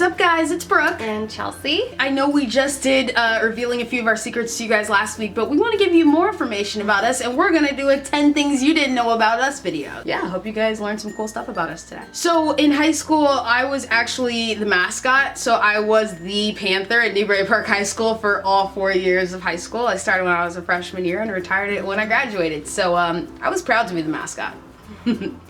up, guys? It's Brooke. And Chelsea. I know we just did revealing a few of our secrets to you guys last week, but we want to give you more information about us, and we're going to do a 10 things you didn't know about us video. Yeah, I hope you guys learned some cool stuff about us today. So in high school, I was actually the mascot, so I was the Panther at Newbury Park High School for all 4 years of high school. I started when I was a freshman year and retired when I graduated, so I was proud to be the mascot.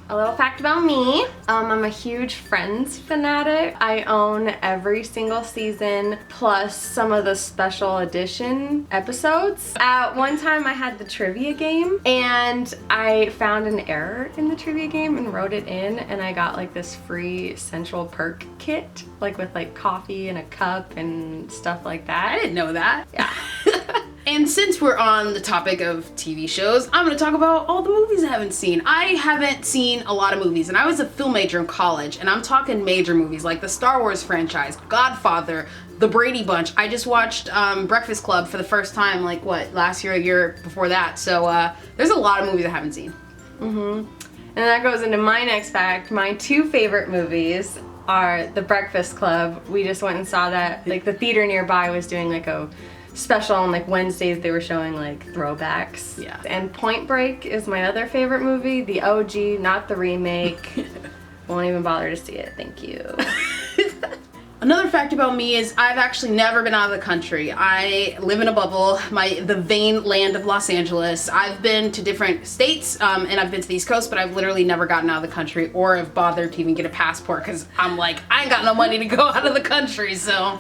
A little fact about me, I'm a huge Friends fanatic. I own every single season plus some of the special edition episodes. At one time I had the trivia game and I found an error in the trivia game and wrote it in, and I got like this free Central Perk kit, like with like coffee and a cup and stuff like that. I didn't know that. Yeah. And since we're on the topic of TV shows, I'm gonna talk about all the movies I haven't seen. I haven't seen a lot of movies, and I was a film major in college, and I'm talking major movies like the Star Wars franchise, Godfather, The Brady Bunch. I just watched Breakfast Club for the first time, like what, last year, a year before that. So there's a lot of movies I haven't seen. And that goes into my next fact. My two favorite movies are The Breakfast Club. We just went and saw that. Like the theater nearby was doing like a special on like Wednesdays. They were showing like throwbacks. Yeah. And Point Break is my other favorite movie, the OG, not the remake. Won't even bother to see it. Thank you. Another fact about me is I've actually never been out of the country. I live in a bubble, the vain land of Los Angeles. I've been to different states and I've been to the East Coast, but I've literally never gotten out of the country or have bothered to even get a passport because I'm like, I ain't got no money to go out of the country, so.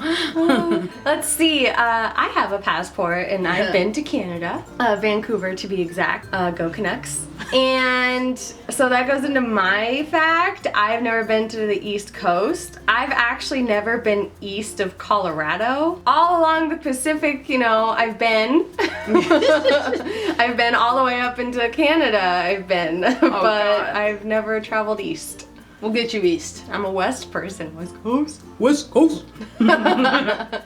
Let's see, I have a passport and I've been to Canada, Vancouver to be exact. Go Canucks. And so that goes into my fact. I've never been to the East Coast. I've actually never been east of Colorado. All along the Pacific, you know, I've been. I've been all the way up into Canada, I've been. But God. I've never traveled east. We'll get you east. I'm a West person. West Coast. West Coast.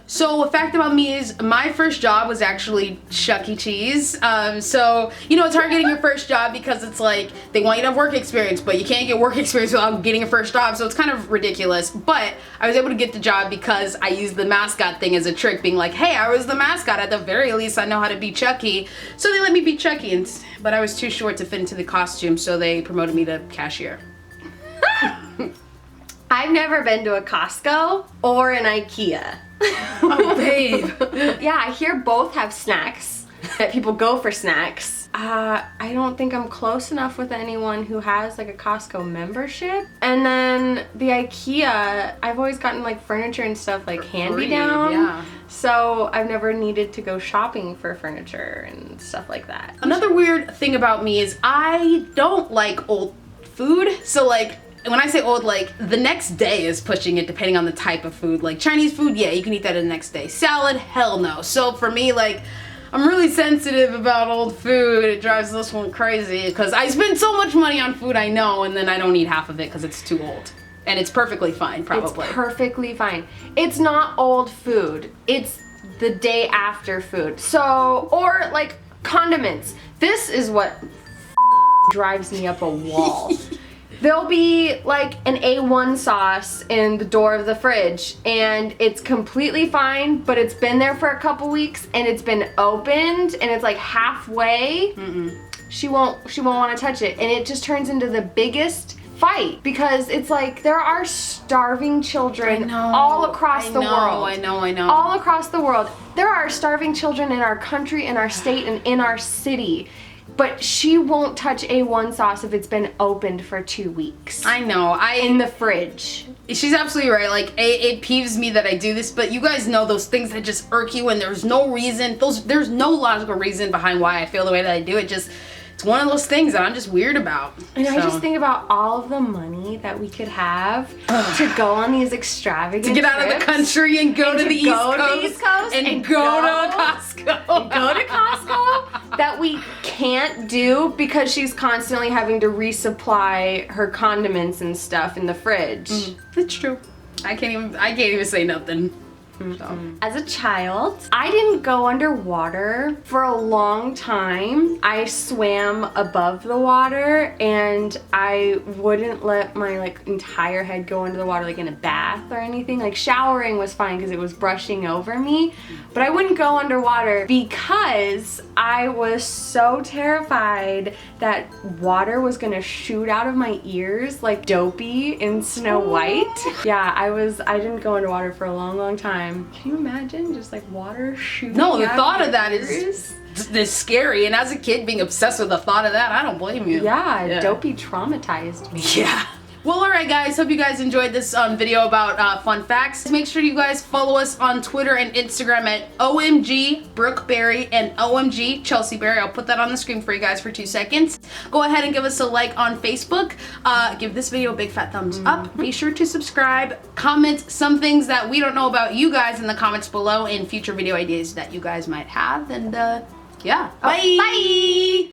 So a fact about me is my first job was actually Chuck E. Cheese. So, you know, it's hard getting your first job because it's like they want you to have work experience, but you can't get work experience without getting a first job. So it's kind of ridiculous. But I was able to get the job because I used the mascot thing as a trick, being like, hey, I was the mascot. At the very least, I know how to be Chucky. So they let me be Chucky, but I was too short to fit into the costume, so they promoted me to cashier. I've never been to a Costco or an IKEA. Oh, babe. Yeah, I hear both have snacks, that people go for snacks. I don't think I'm close enough with anyone who has like a Costco membership. And then the IKEA, I've always gotten like furniture and stuff like hand-me-down. Yeah. So I've never needed to go shopping for furniture and stuff like that. Another weird thing about me is I don't like old food. So like, when I say old, like the next day is pushing it depending on the type of food. Like Chinese food, yeah, you can eat that the next day. Salad, hell no. So for me, like, I'm really sensitive about old food. It drives this one crazy because I spend so much money on food I know, and then I don't eat half of it because it's too old. And it's perfectly fine, probably. It's perfectly fine. It's not old food. It's the day after food. So, or like condiments. This is what drives me up a wall. There'll be like an A1 sauce in the door of the fridge and it's completely fine, but it's been there for a couple weeks and it's been opened and it's like halfway. She won't want to touch it, and it just turns into the biggest fight because it's like there are starving children all across the world. I know. All across the world. There are starving children in our country, in our state, and in our city. But she won't touch A1 sauce if it's been opened for 2 weeks. I know. In the fridge. She's absolutely right. Like, it peeves me that I do this, but you guys know those things that just irk you and there's no reason. There's no logical reason behind why I feel the way that I do. It's one of those things that I'm just weird about. And I just think about all of the money that we could have to go on these extravagant to get out trips, of the country and go to the East Coast and go to Costco. And go to Costco that we can't do because she's constantly having to resupply her condiments and stuff in the fridge. That's true. I can't even say nothing. So. As a child, I didn't go underwater for a long time. I swam above the water, and I wouldn't let my like entire head go into the water like in a bath or anything. Like showering was fine because it was brushing over me, but I wouldn't go underwater because I was so terrified that water was gonna shoot out of my ears like Dopey in Snow White. Yeah, I didn't go underwater for a long time. Can you imagine just like water shooting No, the out thought your of that ears? is scary. And as a kid being obsessed with the thought of that, I don't blame you. Yeah, Dopey traumatized me. Yeah. Well, alright guys, hope you guys enjoyed this video about fun facts. Make sure you guys follow us on Twitter and Instagram at OMG Brooke Berry and OMG Chelsea Berry. I'll put that on the screen for you guys for 2 seconds. Go ahead and give us a like on Facebook. Give this video a big fat thumbs up. Be sure to subscribe. Comment some things that we don't know about you guys in the comments below and future video ideas that you guys might have. And yeah, bye! Bye!